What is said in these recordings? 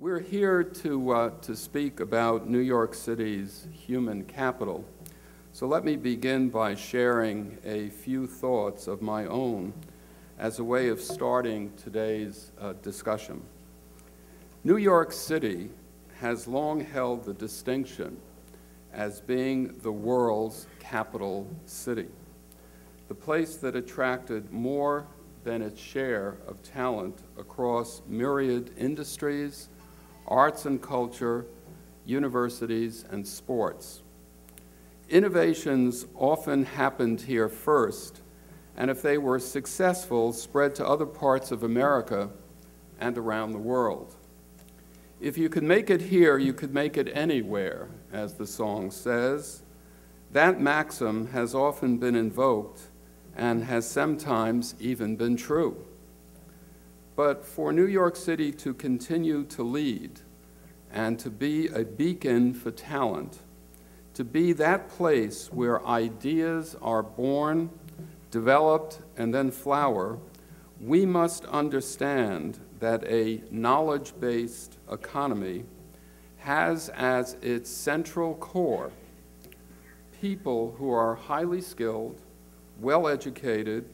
We're here to speak about New York City's human capital. So let me begin by sharing a few thoughts of my own as a way of starting today's discussion. New York City has long held the distinction as being the world's capital city, the place that attracted more than its share of talent across myriad industries, arts and culture, universities, and sports. Innovations often happened here first, and if they were successful, spread to other parts of America and around the world. If you could make it here, you could make it anywhere, as the song says. That maxim has often been invoked and has sometimes even been true. But for New York City to continue to lead and to be a beacon for talent, to be that place where ideas are born, developed, and then flower, we must understand that a knowledge-based economy has as its central core people who are highly skilled, well-educated,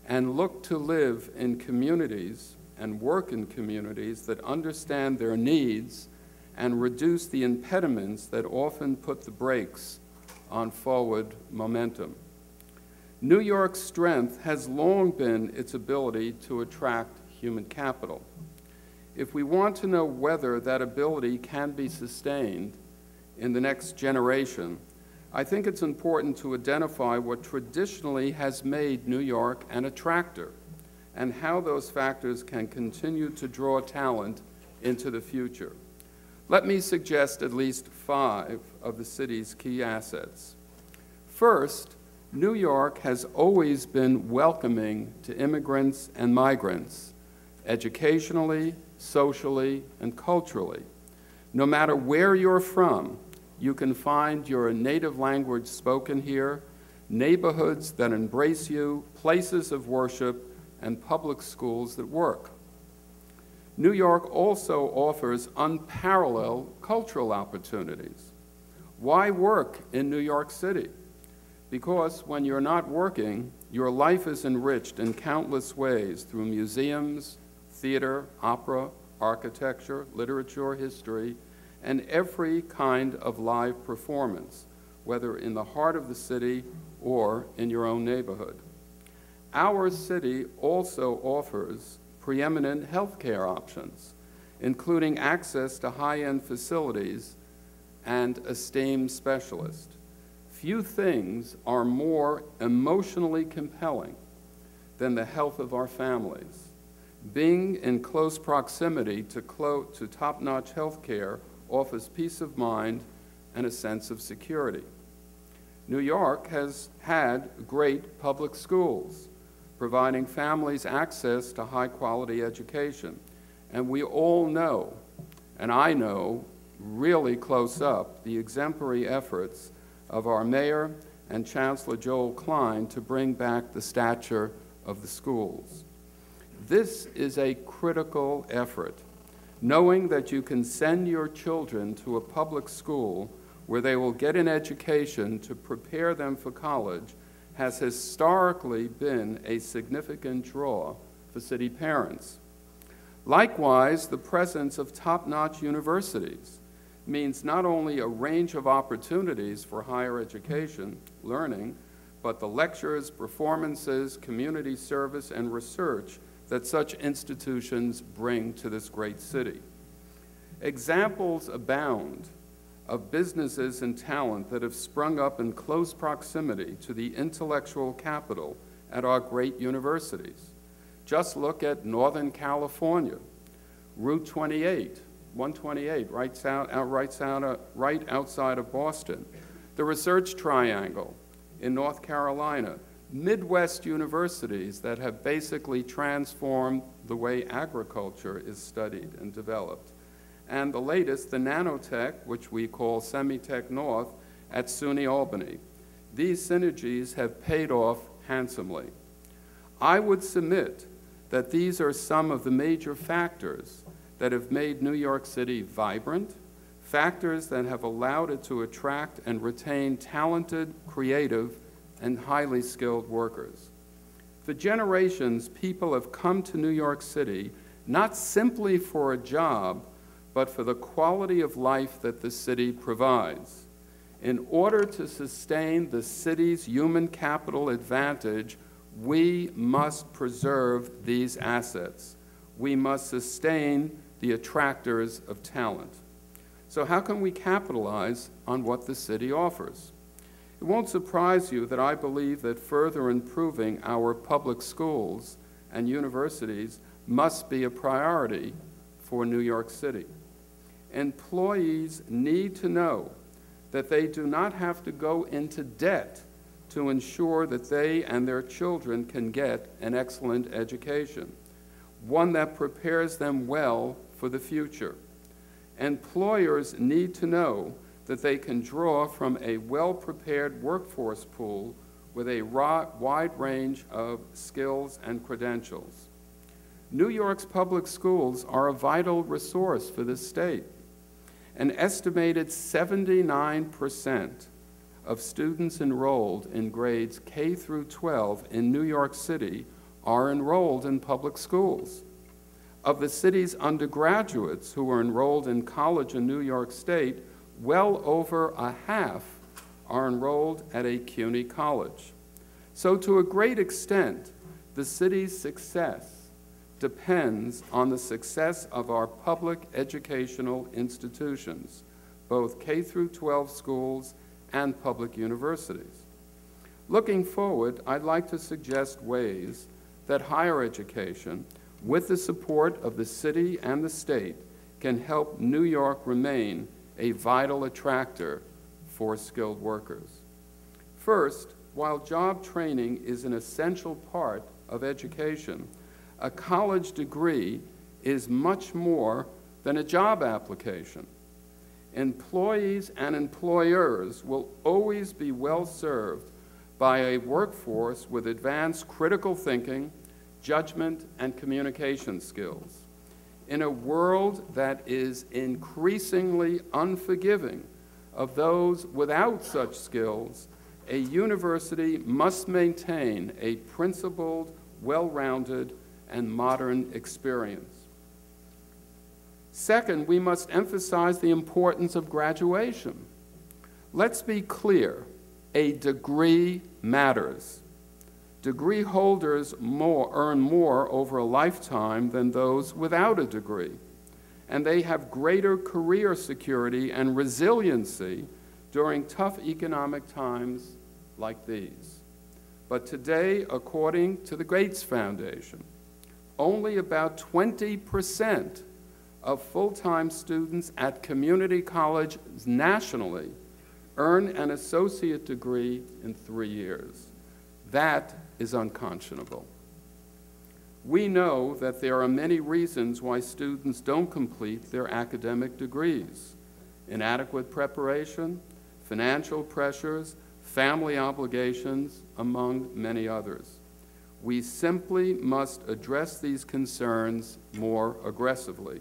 and look to live in communities and work in communities that understand their needs and reduce the impediments that often put the brakes on forward momentum. New York's strength has long been its ability to attract human capital. If we want to know whether that ability can be sustained in the next generation, I think it's important to identify what traditionally has made New York an attractor and how those factors can continue to draw talent into the future. Let me suggest at least 5 of the city's key assets. First, New York has always been welcoming to immigrants and migrants, educationally, socially, and culturally. No matter where you're from, you can find your native language spoken here, neighborhoods that embrace you, places of worship, and public schools that work. New York also offers unparalleled cultural opportunities. Why work in New York City? Because when you're not working, your life is enriched in countless ways through museums, theater, opera, architecture, literature, history, and every kind of live performance, whether in the heart of the city or in your own neighborhood. Our city also offers preeminent healthcare options, including access to high-end facilities and esteemed specialists. Few things are more emotionally compelling than the health of our families. Being in close proximity to top-notch healthcare offers peace of mind and a sense of security. New York has had great public schools, providing families access to high-quality education. And we all know, and I know really close up, the exemplary efforts of our mayor and Chancellor Goldstein to bring back the stature of the schools. This is a critical effort. Knowing that you can send your children to a public school where they will get an education to prepare them for college has historically been a significant draw for city parents. Likewise, the presence of top-notch universities means not only a range of opportunities for higher education, learning, but the lectures, performances, community service, and research that such institutions bring to this great city. Examples abound of businesses and talent that have sprung up in close proximity to the intellectual capital at our great universities. Just look at Northern California, Route 28, 128, right outside of Boston, the Research Triangle in North Carolina, Midwest universities that have basically transformed the way agriculture is studied and developed. And the latest, the nanotech, which we call Semitech North at SUNY Albany. These synergies have paid off handsomely. I would submit that these are some of the major factors that have made New York City vibrant, factors that have allowed it to attract and retain talented, creative, and highly skilled workers. For generations, people have come to New York City not simply for a job, but for the quality of life that the city provides. In order to sustain the city's human capital advantage, we must preserve these assets. We must sustain the attractors of talent. So how can we capitalize on what the city offers? It won't surprise you that I believe that further improving our public schools and universities must be a priority for New York City. Employees need to know that they do not have to go into debt to ensure that they and their children can get an excellent education, one that prepares them well for the future. Employers need to know that they can draw from a well-prepared workforce pool with a wide range of skills and credentials. New York's public schools are a vital resource for the state. An estimated 79% of students enrolled in grades K through 12 in New York City are enrolled in public schools. Of the city's undergraduates who are enrolled in college in New York State, well over a half are enrolled at a CUNY college. So to a great extent, the city's success depends on the success of our public educational institutions, both K through 12 schools and public universities. Looking forward, I'd like to suggest ways that higher education, with the support of the city and the state, can help New York remain a vital attractor for skilled workers. First, while job training is an essential part of education, a college degree is much more than a job application. Employees and employers will always be well served by a workforce with advanced critical thinking, judgment, and communication skills. In a world that is increasingly unforgiving of those without such skills, a university must maintain a principled, well-rounded, and modern experience. Second, we must emphasize the importance of graduation. Let's be clear, a degree matters. Degree holders earn more over a lifetime than those without a degree, and they have greater career security and resiliency during tough economic times like these. But today, according to the Gates Foundation, only about 20% of full-time students at community colleges nationally earn an associate degree in 3 years. That is unconscionable. We know that there are many reasons why students don't complete their academic degrees: inadequate preparation, financial pressures, family obligations, among many others. We simply must address these concerns more aggressively.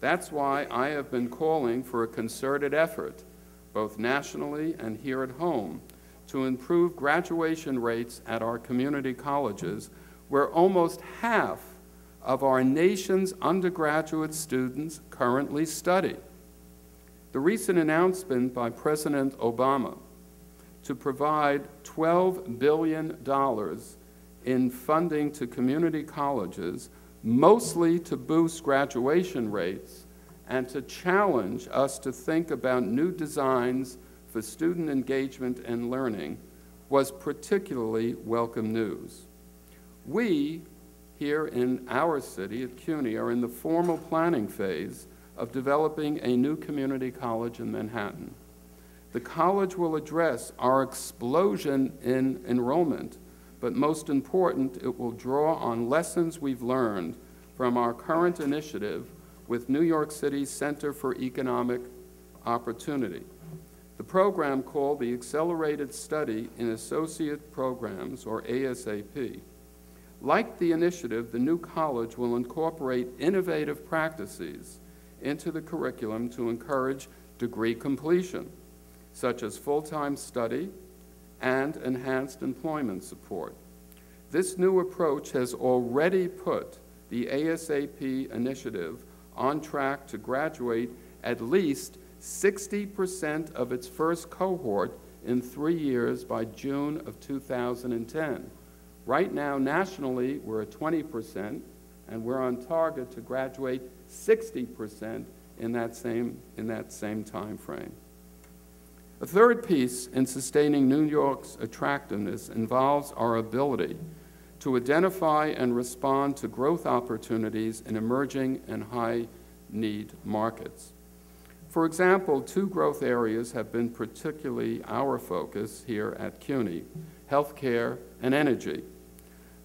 That's why I have been calling for a concerted effort, both nationally and here at home, to improve graduation rates at our community colleges, where almost half of our nation's undergraduate students currently study. The recent announcement by President Obama to provide $12 billion in funding to community colleges, mostly to boost graduation rates and to challenge us to think about new designs for student engagement and learning, was particularly welcome news. We, here in our city at CUNY, are in the formal planning phase of developing a new community college in Manhattan. The college will address our explosion in enrollment, but most important, it will draw on lessons we've learned from our current initiative with New York City's Center for Economic Opportunity. The program, called the Accelerated Study in Associate Programs, or ASAP, Like the initiative, the new college will incorporate innovative practices into the curriculum to encourage degree completion, such as full-time study and enhanced employment support. This new approach has already put the ASAP initiative on track to graduate at least 60% of its first cohort in 3 years by June of 2010. Right now, nationally, we're at 20%, and we're on target to graduate 60% in that same time frame. A third piece in sustaining New York's attractiveness involves our ability to identify and respond to growth opportunities in emerging and high-need markets. For example, 2 growth areas have been particularly our focus here at CUNY: healthcare and energy.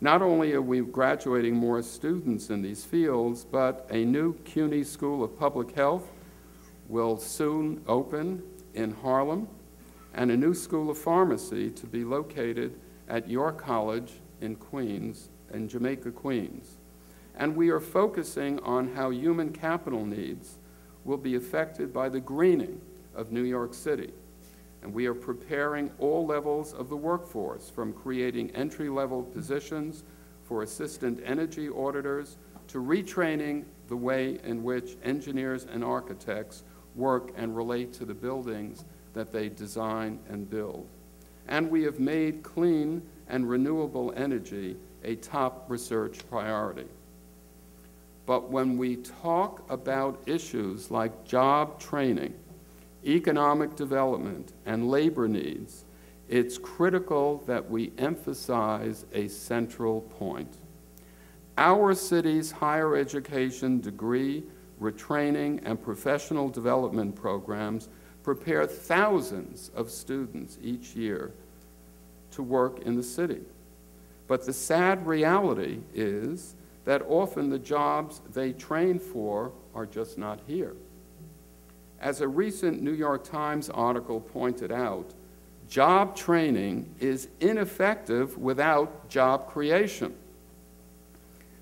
Not only are we graduating more students in these fields, but a new CUNY School of Public Health will soon open in Harlem, and a new School of Pharmacy to be located at York College in Queens, in Jamaica, Queens. And we are focusing on how human capital needs will be affected by the greening of New York City. And we are preparing all levels of the workforce, from creating entry-level positions for assistant energy auditors to retraining the way in which engineers and architects work and relate to the buildings that they design and build. And we have made clean and renewable energy a top research priority. But when we talk about issues like job training, economic development, and labor needs, it's critical that we emphasize a central point. Our city's higher education degree, retraining, and professional development programs prepare thousands of students each year to work in the city. But the sad reality is that often the jobs they train for are just not here. As a recent New York Times article pointed out, job training is ineffective without job creation.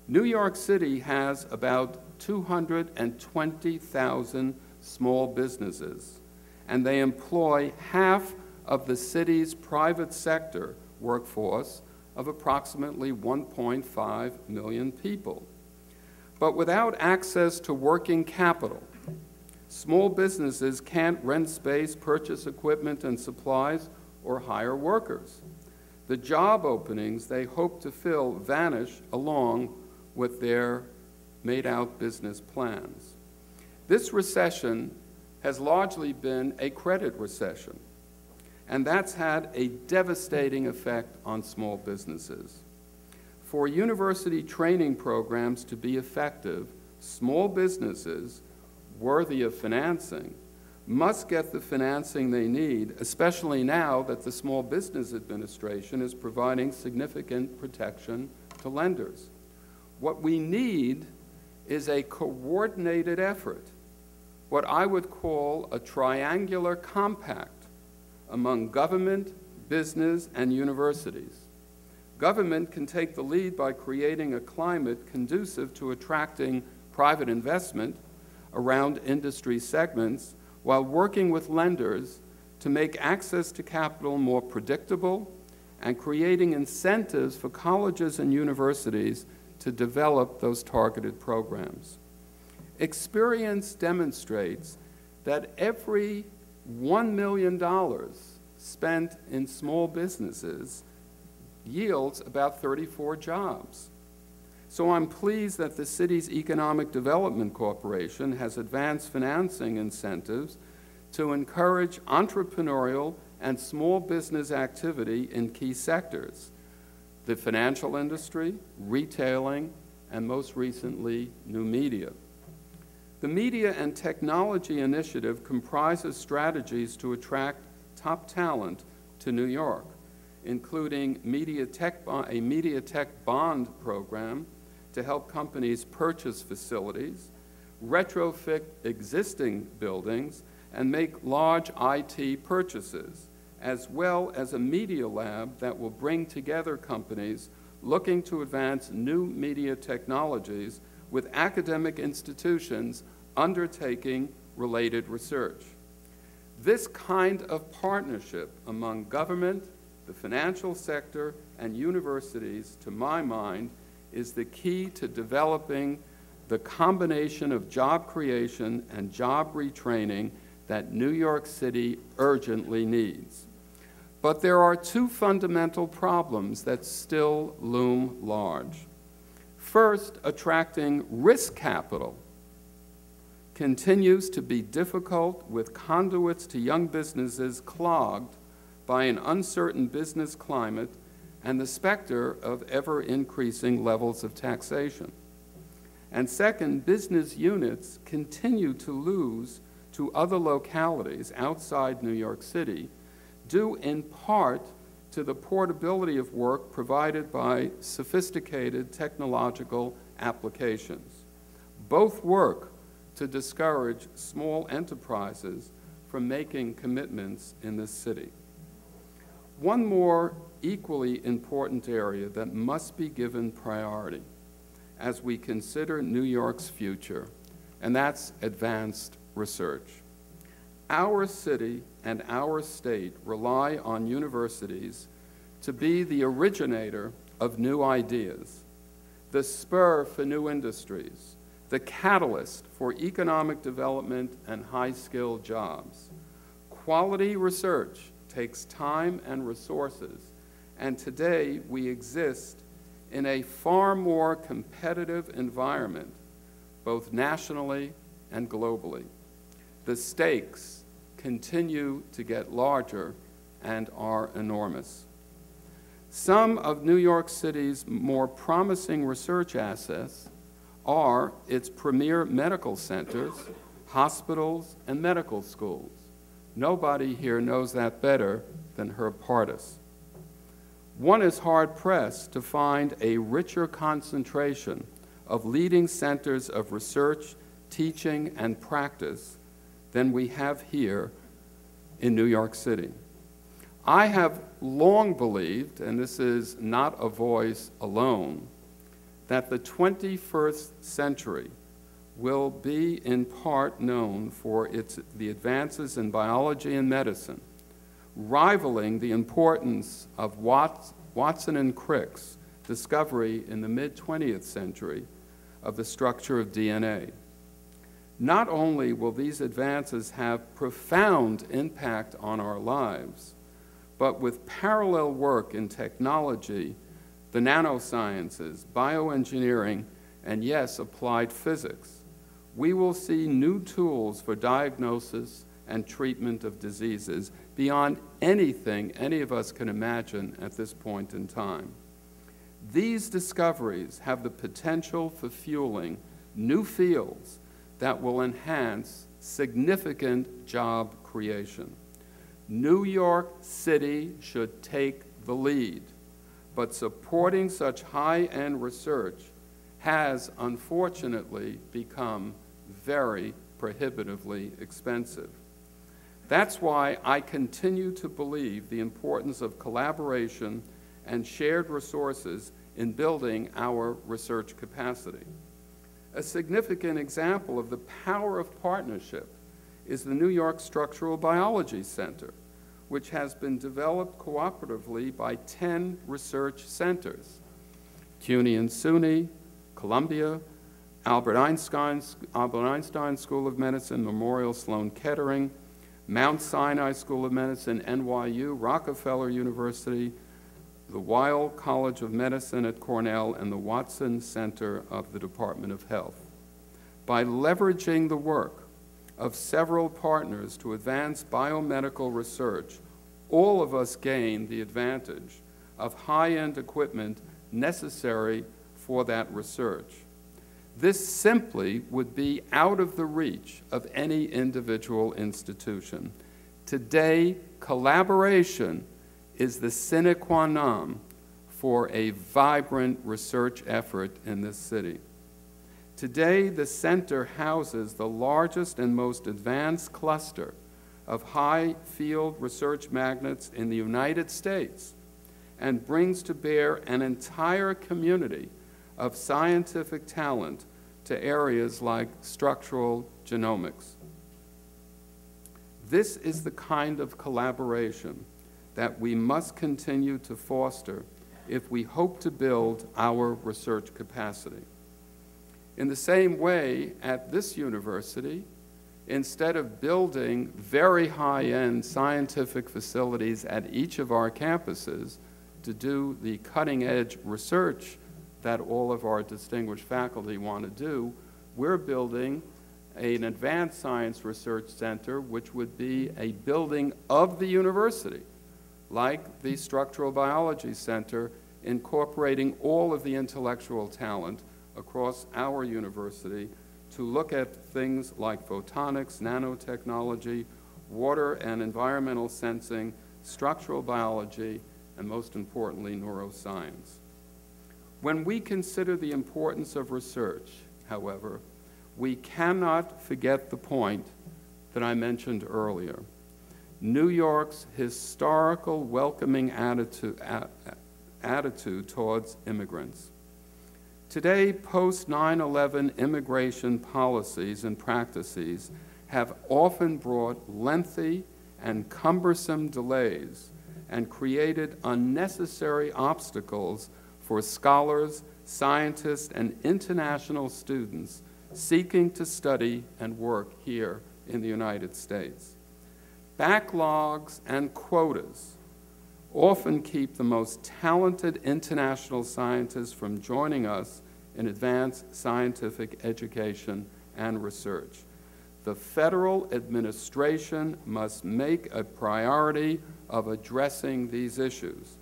New York City has about 220,000 small businesses, and they employ half of the city's private sector workforce of approximately 1.5 million people. But without access to working capital, small businesses can't rent space, purchase equipment and supplies, or hire workers. The job openings they hope to fill vanish along with their made-out business plans. This recession has largely been a credit recession, and that's had a devastating effect on small businesses. For university training programs to be effective, small businesses worthy of financing must get the financing they need, especially now that the Small Business Administration is providing significant protection to lenders. What we need is a coordinated effort, what I would call a triangular compact among government, business, and universities. Government can take the lead by creating a climate conducive to attracting private investment around industry segments, while working with lenders to make access to capital more predictable and creating incentives for colleges and universities to develop those targeted programs. Experience demonstrates that every $1 million spent in small businesses yields about 34 jobs. So I'm pleased that the city's Economic Development Corporation has advanced financing incentives to encourage entrepreneurial and small business activity in key sectors: the financial industry, retailing, and most recently, new media. The Media and Technology Initiative comprises strategies to attract top talent to New York, including a media tech bond program to help companies purchase facilities, retrofit existing buildings, and make large IT purchases, as well as a media lab that will bring together companies looking to advance new media technologies with academic institutions undertaking related research. This kind of partnership among government, the financial sector, and universities, to my mind, is the key to developing the combination of job creation and job retraining that New York City urgently needs. But there are two fundamental problems that still loom large. First, attracting risk capital continues to be difficult, with conduits to young businesses clogged by an uncertain business climate and the specter of ever-increasing levels of taxation. And second, business units continue to lose to other localities outside New York City, due in part to the portability of work provided by sophisticated technological applications. Both work to discourage small enterprises from making commitments in this city. One more equally important area that must be given priority as we consider New York's future, and that's advanced research. Our city and our state rely on universities to be the originator of new ideas, the spur for new industries, the catalyst for economic development and high-skilled jobs. Quality research takes time and resources, and today we exist in a far more competitive environment, both nationally and globally. The stakes continue to get larger and are enormous. Some of New York City's more promising research assets are its premier medical centers, hospitals, and medical schools. Nobody here knows that better than Herb Pardes. One is hard-pressed to find a richer concentration of leading centers of research, teaching, and practice than we have here in New York City. I have long believed, and this is not a voice alone, that the 21st century will be in part known for the advances in biology and medicine, rivaling the importance of Watson and Crick's discovery in the mid-20th century of the structure of DNA. Not only will these advances have profound impact on our lives, but with parallel work in technology, the nanosciences, bioengineering, and yes, applied physics, we will see new tools for diagnosis and treatment of diseases beyond anything any of us can imagine at this point in time. These discoveries have the potential for fueling new fields that will enhance significant job creation. New York City should take the lead, but supporting such high-end research has unfortunately become very prohibitively expensive. That's why I continue to believe the importance of collaboration and shared resources in building our research capacity. A significant example of the power of partnership is the New York Structural Biology Center, which has been developed cooperatively by 10 research centers: CUNY and SUNY, Columbia, Albert Einstein School of Medicine, Memorial Sloan Kettering, Mount Sinai School of Medicine, NYU, Rockefeller University, the Weill College of Medicine at Cornell, and the Watson Center of the Department of Health. By leveraging the work of several partners to advance biomedical research, all of us gain the advantage of high-end equipment necessary for that research. This simply would be out of the reach of any individual institution. Today, collaboration is the sine qua non for a vibrant research effort in this city. Today, the center houses the largest and most advanced cluster of high-field research magnets in the United States, and brings to bear an entire community of scientific talent to areas like structural genomics. This is the kind of collaboration that we must continue to foster if we hope to build our research capacity. In the same way, at this university, instead of building very high-end scientific facilities at each of our campuses to do the cutting-edge research that all of our distinguished faculty want to do, we're building an advanced science research center, which would be a building of the university, like the Structural Biology Center, incorporating all of the intellectual talent across our university to look at things like photonics, nanotechnology, water and environmental sensing, structural biology, and most importantly, neuroscience. When we consider the importance of research, however, we cannot forget the point that I mentioned earlier. New York's historical welcoming attitude towards immigrants. Today, post-9/11 immigration policies and practices have often brought lengthy and cumbersome delays and created unnecessary obstacles for scholars, scientists, and international students seeking to study and work here in the United States. Backlogs and quotas often keep the most talented international scientists from joining us in advanced scientific education and research. The federal administration must make a priority of addressing these issues.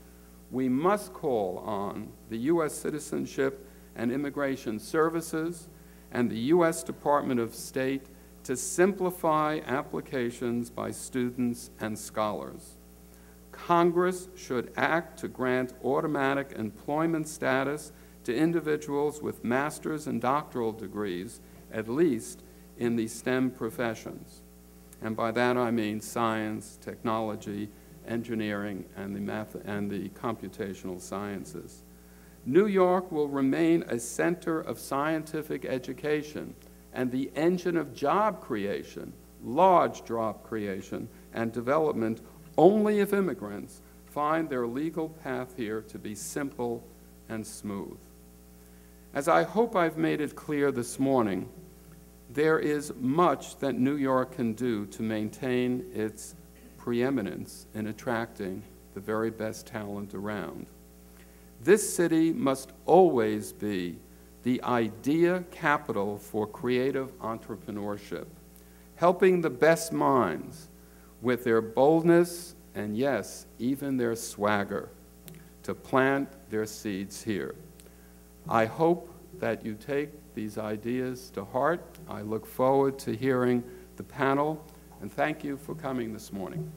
We must call on the U.S. Citizenship and Immigration Services and the U.S. Department of State to simplify applications by students and scholars. Congress should act to grant automatic employment status to individuals with master's and doctoral degrees, at least in the STEM professions. And by that I mean science, technology, engineering, and the computational sciences. New York will remain a center of scientific education and the engine of job creation, large job creation and development, only if immigrants find their legal path here to be simple and smooth. As I hope I've made it clear this morning, there is much that New York can do to maintain its preeminence in attracting the very best talent around. This city must always be the idea capital for creative entrepreneurship, helping the best minds with their boldness and, yes, even their swagger to plant their seeds here. I hope that you take these ideas to heart. I look forward to hearing the panel, and thank you for coming this morning.